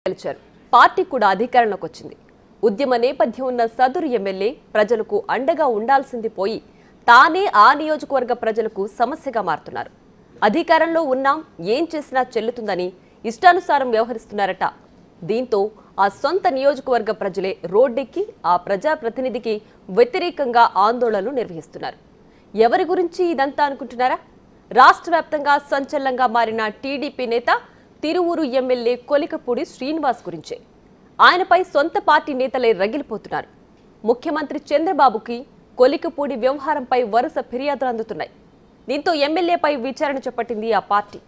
గెలిచారు. పార్టీ కూడా అధికారంలోకి వచ్చింది. ఉద్యమ నేపథ్యం ఉన్న సదరు ఎమ్మెల్యే ప్రజలకు అండగా ఉండాల్సింది పోయి తానే ఆ నియోజకవర్గ ప్రజలకు సమస్యగా మారుతున్నారు. అధికారంలో ఉన్నాం, ఏం చేసినా చెల్లుతుందని ఇష్టానుసారం వ్యవహరిస్తున్నారట. దీంతో ఆ సొంత నియోజకవర్గ ప్రజలే రోడ్డెక్కి ఆ ప్రజాప్రతినిధికి వ్యతిరేకంగా ఆందోళనలు నిర్వహిస్తున్నారు. ఎవరి గురించి ఇదంతా అనుకుంటున్నారా? రాష్ట్ర వ్యాప్తంగా సంచలనంగా మారిన టీడీపీ నేత తిరువూరు ఎమ్మెల్యే కొలికపూడి శ్రీనివాస్ గురించే. ఆయనపై సొంత పార్టీ నేతలే రగిలిపోతున్నారు. ముఖ్యమంత్రి చంద్రబాబుకి కొలికపూడి వ్యవహారంపై వరుస ఫిర్యాదులు అందుతున్నాయి. దీంతో ఎమ్మెల్యేపై విచారణ చేపట్టింది ఆ పార్టీ.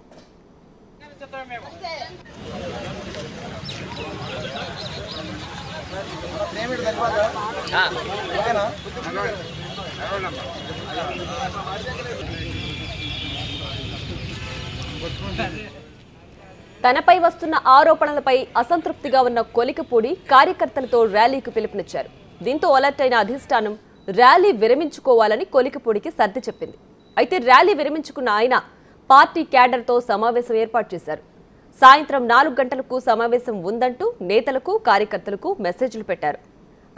తనపై వస్తున్న ఆరోపణలపై అసంతృప్తిగా ఉన్న కొలికపూడి కార్యకర్తలతో ర్యాలీకి పిలుపునిచ్చారు. దీంతో అలర్ట్ అయిన అధిష్టానం ర్యాలీ విరమించుకోవాలని కొలికపూడికి సర్ది చెప్పింది. అయితే ర్యాలీ విరమించుకున్న ఆయన పార్టీ క్యాడర్తో సమావేశం ఏర్పాటు చేశారు. సాయంత్రం 4 గంటలకు సమావేశం ఉందంటూ నేతలకు కార్యకర్తలకు మెసేజ్లు పెట్టారు.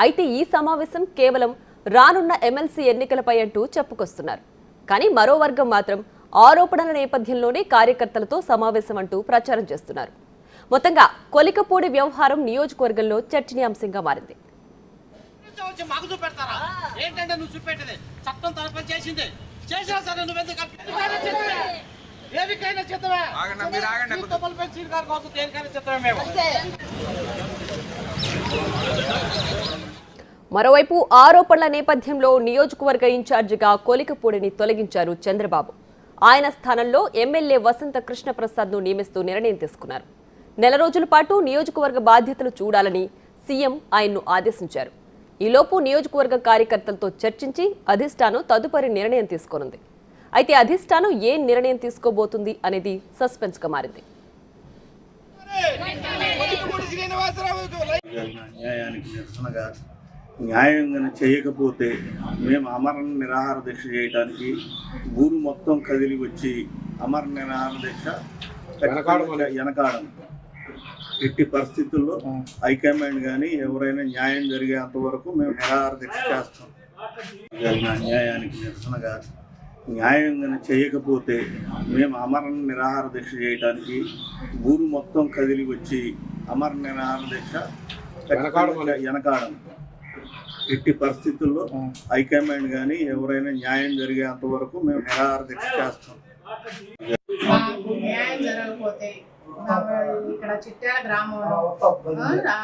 అయితే ఈ సమావేశం కేవలం రానున్న ఎమ్మెల్సీ ఎన్నికలపై అంటూ చెప్పుకొస్తున్నారు. కానీ మరో వర్గం మాత్రం ఆరోపణల నేపథ్యంలోనే కార్యకర్తలతో సమావేశం అంటూ ప్రచారం చేస్తున్నారు. మొత్తంగా కొలికపూడి వ్యవహారం నియోజకవర్గంలో చర్చనీయాంశంగా మారింది. మరోవైపు ఆరోపణల నేపథ్యంలో నియోజకవర్గ ఇన్ఛార్జిగా కొలికపూడిని తొలగించారు చంద్రబాబు. ఆయన స్థానంలో ఎమ్మెల్యే వసంత కృష్ణప్రసాద్ను నియమిస్తూ నిర్ణయం తీసుకున్నారు. నెల రోజుల పాటు నియోజకవర్గ బాధ్యతలు చూడాలని సీఎం ఆయన్ను ఆదేశించారు. ఈలోపు నియోజకవర్గ కార్యకర్తలతో చర్చించి అధిష్టానం తదుపరి నిర్ణయం తీసుకోనుంది. అయితే అధిష్టానం ఏ నిర్ణయం తీసుకోబోతుంది అనేది సస్పెన్స్ గా మారింది. న్యాయంగా చేయకపోతే మేము అమరణ నిరాహార దీక్ష చేయడానికి ఊరు మొత్తం కదిలి వచ్చి అమరణ నిరాహార దీక్ష వెనకాడం. ఎట్టి పరిస్థితుల్లో హైకమాండ్ కానీ ఎవరైనా న్యాయం జరిగేంత వరకు మేము నిరాహార దీక్ష చేస్తాం. అన్యాయానికి నిరసనగా న్యాయంగా చేయకపోతే మేము అమరణ నిరాహార దీక్ష చేయడానికి ఊరు మొత్తం కదిలి వచ్చి అమరణ నిరాహార దీక్ష వెనకాడం. ఎట్టి పరిస్థితుల్లో హైకమాండ్ కానీ ఎవరైనా న్యాయం జరిగేంత వరకు మేము నిరాహార దీక్ష చేస్తాం. న్యాయం జరగకపోతే ఇక్కడ చిట్యాల గ్రామంలో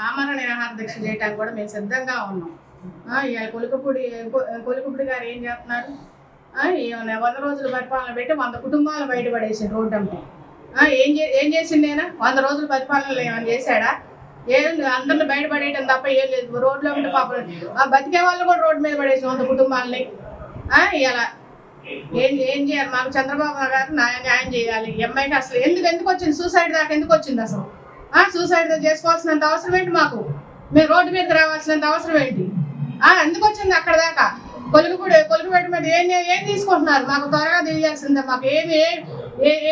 ఆమరణ నిరాహార దీక్ష చేయడానికి కూడా మేము సిద్ధంగా ఉన్నాం. కొలికపూడి గారు ఏం చేస్తున్నారు? 100 రోజుల పరిపాలన పెట్టి 100 కుటుంబాలు బయటపడేసి రోడ్డు అంటే ఏం చేసింది? నేను 100 రోజుల పరిపాలనలో ఏమైనా చేశాడా? అందరిని బయటపడేయటం తప్ప ఏం లేదు. రోడ్లో ఉంటే పాపం బతికే వాళ్ళు కూడా రోడ్డు మీద పడేసి 100 కుటుంబాలని ఇలా ఏం చేయాలి? మాకు చంద్రబాబు గారు న్యాయం చేయాలి. అమ్మాయికి అసలు ఎందుకు వచ్చింది? సూసైడ్ దాకా ఎందుకు వచ్చింది? అసలు సూసైడ్ చేసుకోవాల్సినంత అవసరం ఏంటి? మాకు మేము రోడ్డు మీదకి రావాల్సినంత అవసరం ఏంటి? ఎందుకు వచ్చింది అక్కడ దాకా? కొలికపేట మీద ఏం తీసుకుంటున్నారు? మాకు త్వరగా తెలియాల్సిందే. మాకు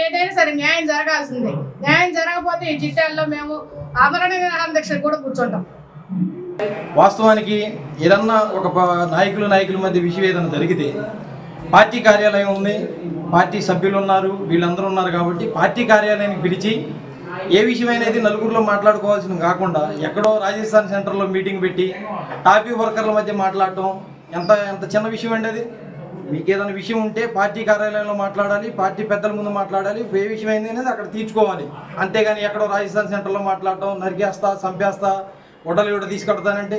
ఏదైనా సరే న్యాయం జరగాల్సిందే. న్యాయం జరగకపోతే ఈ చిట్టాల్లో మేము ఆమరణ నిరాహార దీక్ష కూడా కూర్చుంటాం. వాస్తవానికి ఏదన్నా ఒక నాయకుల మధ్య విషయవేదన జరిగితే పార్టీ కార్యాలయం ఉంది, పార్టీ సభ్యులు ఉన్నారు, వీళ్ళందరూ ఉన్నారు కాబట్టి పార్టీ కార్యాలయానికి పిలిచి ఏ విషయమైనది నలుగురిలో మాట్లాడుకోవాల్సిన కాకుండా ఎక్కడో రాజస్థాన్ సెంటర్లో మీటింగ్ పెట్టి టాపీ వర్కర్ల మధ్య మాట్లాడటం ఎంత చిన్న విషయం అండి అది. మీకు ఏదైనా విషయం ఉంటే పార్టీ కార్యాలయంలో మాట్లాడాలి, పార్టీ పెద్దల ముందు మాట్లాడాలి, ఏ విషయం అయింది అనేది అక్కడ తీర్చుకోవాలి. అంతేగాని ఎక్కడో రాజస్థాన్ సెంటర్లో మాట్లాడటం, నరికేస్తా, చంపేస్తా, ఒడలు తీసుకెడతానంటే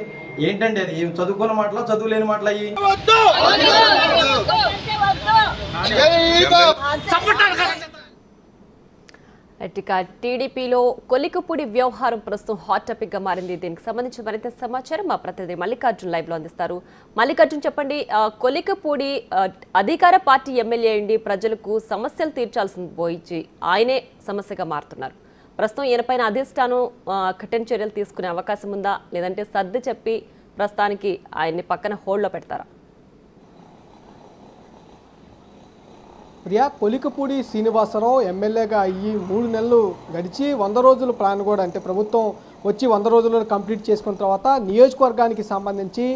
ఏంటండి అది? ఏం చదువుకున్న మాటలా, చదువు లేని మాటలు అయ్యి. ఇక టీడీపీలో కొలికపూడి వ్యవహారం ప్రస్తుతం హాట్ టాపిక్ గా మారింది. దీనికి సంబంధించి మరింత సమాచారం మా ప్రతినిధి మల్లికార్జున్ లైవ్ లో అందిస్తారు. మల్లికార్జున్, చెప్పండి, కొలికపూడి అధికార పార్టీ ఎమ్మెల్యే అండి, ప్రజలకు సమస్యలు తీర్చాల్సింది పోయి ఆయనే సమస్యగా మారుతున్నారు. ప్రస్తుతం ఈయనపైన అధిష్టానం కఠిన చర్యలు తీసుకునే అవకాశం ఉందా, లేదంటే సర్ది చెప్పి ప్రస్తుతానికి ఆయన్ని పక్కన హోల్డ్లో పెడతారా? ప్రియా, కొలికపూడి శ్రీనివాసరావు ఎమ్మెల్యేగా అయ్యి 3 నెలలు గడిచి 100 రోజుల ప్లాన్ కూడా, అంటే ప్రభుత్వం వచ్చి 100 రోజుల్లో కంప్లీట్ చేసుకున్న తర్వాత నియోజకవర్గానికి సంబంధించి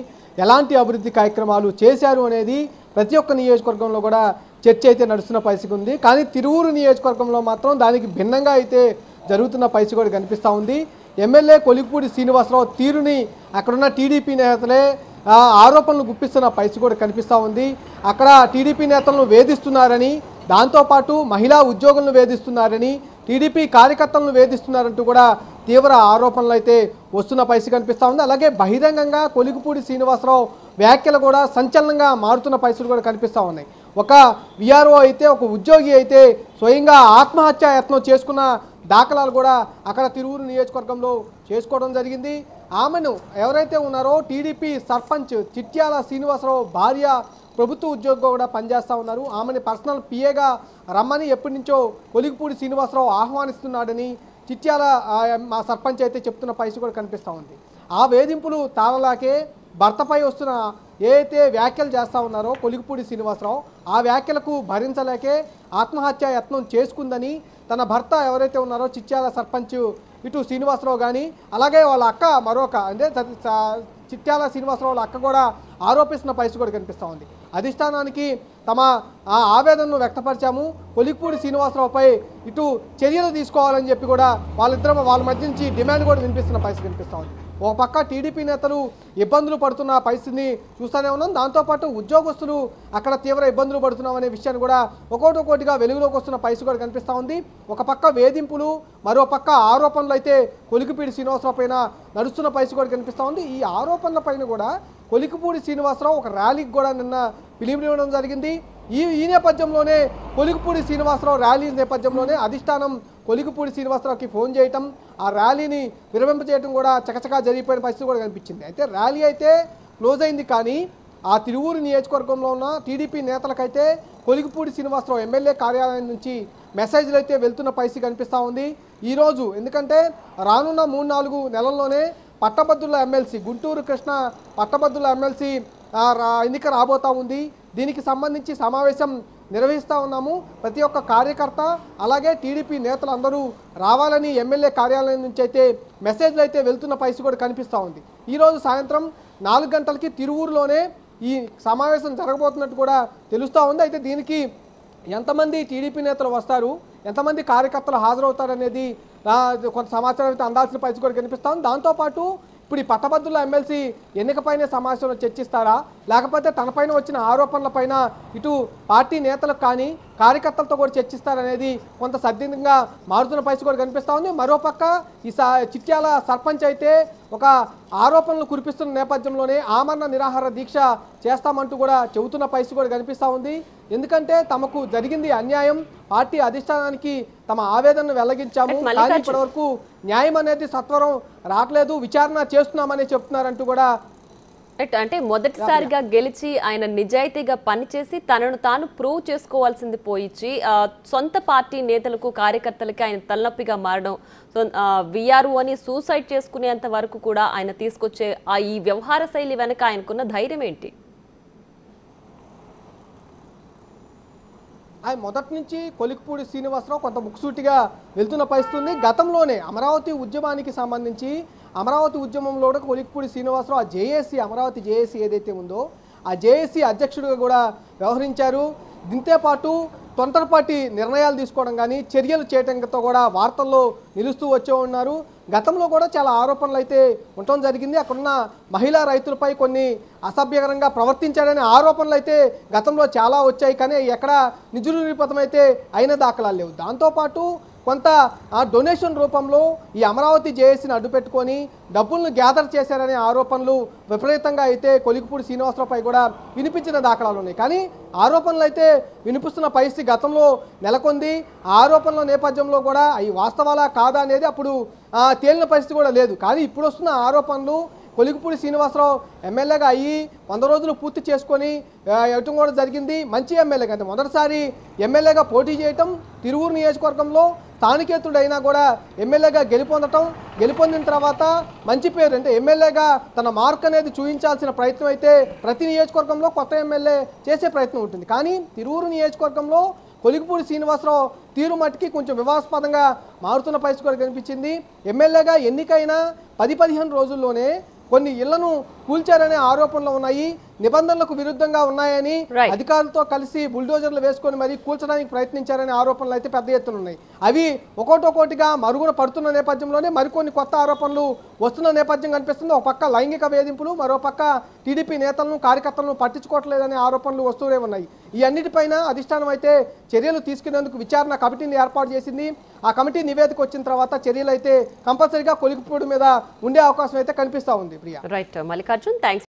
ఎలాంటి అభివృద్ధి కార్యక్రమాలు చేశారు అనేది ప్రతి ఒక్క నియోజకవర్గంలో కూడా చర్చ అయితే నడుస్తున్న పరిస్థితి ఉంది. కానీ తిరువూరు నియోజకవర్గంలో మాత్రం దానికి భిన్నంగా అయితే జరుగుతున్న పరిస్థితి కూడా కనిపిస్తూ ఉంది. ఎమ్మెల్యే కొలిక్పూడి శ్రీనివాసరావు తీరుని అక్కడున్న టీడీపీ నేతలే ఆరోపణలు గుప్పిస్తున్న పరిస్థితి కూడా కనిపిస్తూ ఉంది. అక్కడ టీడీపీ నేతలను వేధిస్తున్నారని, దాంతోపాటు మహిళా ఉద్యోగులను వేధిస్తున్నారని, టీడీపీ కార్యకర్తలను వేధిస్తున్నారంటూ కూడా తీవ్ర ఆరోపణలు అయితే వస్తున్న పరిస్థితి కనిపిస్తూ ఉంది. అలాగే బహిరంగంగా కొలిక్పూడి శ్రీనివాసరావు వ్యాఖ్యలు కూడా సంచలనంగా మారుతున్న పరిస్థితులు కూడా కనిపిస్తూ ఉన్నాయి. ఒక విఆర్ఓ అయితే, ఒక ఉద్యోగి అయితే స్వయంగా ఆత్మహత్య యత్నం చేసుకున్న దాఖలాలు కూడా అక్కడ తిరువూరు నియోజకవర్గంలో చేసుకోవడం జరిగింది. ఆమెను ఎవరైతే ఉన్నారో టీడీపీ సర్పంచ్ చిట్యాల శ్రీనివాసరావు భార్య ప్రభుత్వ ఉద్యోగిగా కూడా పనిచేస్తూ ఉన్నారు. ఆమెని పర్సనల్ పిఏగా రమ్మని ఎప్పటి నుంచో కొలిక్పూడి శ్రీనివాసరావు ఆహ్వానిస్తున్నాడని చిట్యాల మా సర్పంచ్ అయితే చెప్తున్న పరిస్థితి కూడా కనిపిస్తూ ఉంది. ఆ వేధింపులు తాళలాకే భర్తపై వస్తున్న ఏదైతే వ్యాఖ్యలు చేస్తూ ఉన్నారో కొలిక్పూడి శ్రీనివాసరావు, ఆ వ్యాఖ్యలకు భరించలేకే ఆత్మహత్య యత్నం చేసుకుందని తన భర్త ఎవరైతే ఉన్నారో చిట్యాల సర్పంచ్ ఇటు శ్రీనివాసరావు కానీ, అలాగే వాళ్ళ అక్క మరొక అంటే చిట్యాల శ్రీనివాసరావు వాళ్ళ అక్క కూడా ఆరోపిస్తున్న పరిస్థితి కూడా కనిపిస్తూ ఉంది. అధిష్టానానికి తమ ఆవేదనను వ్యక్తపరిచాము, కొలిక్పూడి శ్రీనివాసరావుపై ఇటు చర్యలు తీసుకోవాలని చెప్పి కూడా వాళ్ళ మధ్య నుంచి డిమాండ్ కూడా వినిపిస్తున్న పరిస్థితి కనిపిస్తూ ఉంది. ఒక పక్క టీడీపీ నేతలు ఇబ్బందులు పడుతున్న పరిస్థితిని చూస్తూనే ఉన్నాం. దాంతోపాటు ఉద్యోగస్తులు అక్కడ తీవ్ర ఇబ్బందులు పడుతున్నామనే విషయాన్ని కూడా ఒక్కొక్కటిగా వెలుగులోకి వస్తున్న పరిస్థితి కూడా కనిపిస్తూ ఉంది. ఒక పక్క వేధింపులు, మరో పక్క ఆరోపణలు అయితే కొలిక్పూడి శ్రీనివాసరావు పైన నడుస్తున్న పరిస్థితి కూడా కనిపిస్తూ ఉంది. ఈ ఆరోపణల పైన కూడా కొలిక్పూడి శ్రీనివాసరావు ఒక ర్యాలీకి కూడా నిన్న పిలుపునివ్వడం జరిగింది. ఈ నేపథ్యంలోనే కొలిక్పూడి శ్రీనివాసరావు ర్యాలీ నేపథ్యంలోనే అధిష్టానం కొలిక్పూడి శ్రీనివాసరావుకి ఫోన్ చేయటం, ఆ ర్యాలీని విరమింపజేయడం కూడా చకచకా జరిగిపోయిన పరిస్థితి కూడా కనిపించింది. అయితే ర్యాలీ అయితే క్లోజ్ అయింది, కానీ ఆ తిరువూరు నియోజకవర్గంలో ఉన్న టీడీపీ నేతలకైతే కొలిక్పూడి శ్రీనివాసరావు ఎమ్మెల్యే కార్యాలయం నుంచి మెసేజ్లు అయితే వెళ్తున్న పరిస్థితి కనిపిస్తూ ఉంది ఈరోజు. ఎందుకంటే రానున్న 3-4 నెలల్లోనే పట్టభద్రుల ఎమ్మెల్సీ గుంటూరు కృష్ణ పట్టభద్రుల ఎమ్మెల్సీ ఎన్నిక రాబోతూ ఉంది. దీనికి సంబంధించి సమావేశం నిర్వహిస్తూ ఉన్నాము. ప్రతి ఒక్క కార్యకర్త అలాగే టీడీపీ నేతలు అందరూ రావాలని ఎమ్మెల్యే కార్యాలయం నుంచి అయితే మెసేజ్లు అయితే వెళ్తున్న పరిస్థితి కూడా కనిపిస్తూ ఉంది. ఈరోజు సాయంత్రం 4 గంటలకి తిరువూరులోనే ఈ సమావేశం జరగబోతున్నట్టు కూడా తెలుస్తూ ఉంది. అయితే దీనికి ఎంతమంది టీడీపీ నేతలు వస్తారు, ఎంతమంది కార్యకర్తలు హాజరవుతారనేది కొంత సమాచారం అయితే అందాల్సిన పరిస్థితి కూడా కనిపిస్తూ ఉంది. దాంతోపాటు ఇప్పుడు ఈ పట్టభద్రుల ఎమ్మెల్సీ ఎన్నికపైన సమావేశంలో చర్చిస్తారా, లేకపోతే తనపైన వచ్చిన ఆరోపణలపైన ఇటు పార్టీ నేతలకు కానీ కార్యకర్తలతో కూడా చర్చిస్తారనేది కొంత సద్దింగా మారుతున్న పరిస్థితి కూడా కనిపిస్తూ ఉంది. మరోపక్క ఈ చిట్యాల సర్పంచ్ అయితే ఒక ఆరోపణలు కురిపిస్తున్న నేపథ్యంలోనే ఆమరణ నిరాహార దీక్ష చేస్తామంటూ కూడా చెబుతున్న పరిస్థితి కూడా కనిపిస్తూ ఉంది. ఎందుకంటే తమకు జరిగింది అన్యాయం, పార్టీ అధిష్టానానికి తమ ఆవేదనను వెల్లగించాము, కానీ ఇప్పటివరకు న్యాయం అనేది సత్వరం రావట్లేదు, విచారణ చేస్తున్నామని చెప్తున్నారంటూ కూడా. అంటే మొదటిసారిగా గెలిచి ఆయన నిజాయితీగా పనిచేసి తనను తాను ప్రూవ్ చేసుకోవాల్సింది పోయిచ్చి సొంత పార్టీ నేతలకు కార్యకర్తలకి ఆయన తలనొప్పిగా మారడం, విఆర్ఓ అని సూసైడ్ చేసుకునేంత వరకు కూడా ఆయన తీసుకొచ్చే ఈ వ్యవహార శైలి వెనక ఆయనకున్న ధైర్యం ఏంటి? ఆయన మొదటి నుంచి కొలిక్పూడి శ్రీనివాసరావు కొంత ముక్కుసూటిగా వెళ్తున్న పరిస్థితి ఉంది. గతంలోనే అమరావతి ఉద్యమానికి సంబంధించి అమరావతి ఉద్యమంలో కూడా కొలిక్పూడి శ్రీనివాసరావు ఆ జేఏసీ అమరావతి జేఏసీ ఏదైతే ఉందో ఆ జేఏసీ అధ్యక్షుడిగా కూడా వ్యవహరించారు. దీంతో పాటు తొందరపాటి నిర్ణయాలు తీసుకోవడం కానీ చర్యలు చేయడంతో కూడా వార్తల్లో నిలుస్తూ వచ్చే ఉన్నారు. గతంలో కూడా చాలా ఆరోపణలు అయితే ఉండటం జరిగింది. అక్కడున్న మహిళా రైతులపై కొన్ని అసభ్యకరంగా ప్రవర్తించాడనే ఆరోపణలు అయితే గతంలో చాలా వచ్చాయి, కానీ ఎక్కడ నిజరూపతం అయితే అయిన దాఖలాలు లేవు. దాంతోపాటు కొంత డొనేషన్ రూపంలో ఈ అమరావతి జేఏసీని అడ్డుపెట్టుకొని డబ్బులను గ్యాదర్ చేశారనే ఆరోపణలు విపరీతంగా అయితే కొలిక్పూడి శ్రీనివాసరావుపై కూడా వినిపించిన దాఖలాలు ఉన్నాయి. కానీ ఆరోపణలు అయితే వినిపిస్తున్న పరిస్థితి గతంలో నెలకొంది. ఆరోపణల నేపథ్యంలో కూడా అవి వాస్తవాలా కాదా అనేది అప్పుడు తేలిన పరిస్థితి కూడా లేదు. కానీ ఇప్పుడు వస్తున్న ఆరోపణలు కొలిక్పూడి శ్రీనివాసరావు ఎమ్మెల్యేగా అయ్యి 100 రోజులు పూర్తి చేసుకొని ఇవ్వటం కూడా జరిగింది. మంచి ఎమ్మెల్యేగా అంటే మొదటిసారి ఎమ్మెల్యేగా పోటీ చేయటం, తిరువూరు నియోజకవర్గంలో స్థానికేతుడైనా కూడా ఎమ్మెల్యేగా గెలుపొందిన తర్వాత మంచి పేరు అంటే ఎమ్మెల్యేగా తన మార్క్ అనేది చూపించాల్సిన ప్రయత్నం అయితే ప్రతి నియోజకవర్గంలో కొత్త ఎమ్మెల్యే చేసే ప్రయత్నం ఉంటుంది. కానీ తిరువూరు నియోజకవర్గంలో కొలిగిపూడి శ్రీనివాసరావు తీరు మట్టికి కొంచెం వివాదాస్పదంగా మారుతున్న పరిస్థితి కూడా కనిపించింది. ఎమ్మెల్యేగా ఎన్నికైన 10-15 రోజుల్లోనే కొన్ని ఇళ్లను కూల్చారనే ఆరోపణలు ఉన్నాయి, నిబంధనలకు విరుద్ధంగా ఉన్నాయని అధికారులతో కలిసి బుల్డోజర్లు వేసుకొని మరి కూల్చడానికి ప్రయత్నించారనే ఆరోపణలు అయితే పెద్ద ఎత్తున ఉన్నాయి. అవి ఒక్కోటిగా మరుగున పడుతున్న నేపథ్యంలోనే మరికొన్ని కొత్త ఆరోపణలు వస్తున్న నేపథ్యం కనిపిస్తుంది. ఒక పక్క లైంగిక వేధింపులు, మరో పక్క టీడీపీ నేతలను కార్యకర్తలను పట్టించుకోవట్లేదనే ఆరోపణలు వస్తూనే ఉన్నాయి. ఈ అన్నిటిపైన అధిష్టానం అయితే చర్యలు తీసుకునేందుకు విచారణ కమిటీని ఏర్పాటు చేసింది. ఆ కమిటీ నివేదిక వచ్చిన తర్వాత చర్యలు అయితే కంపల్సరీగా కొలిగిపూడి మీద ఉండే అవకాశం అయితే కనిపిస్తూ ఉంది. ప్రియా. Right Mallikarjun, thanks.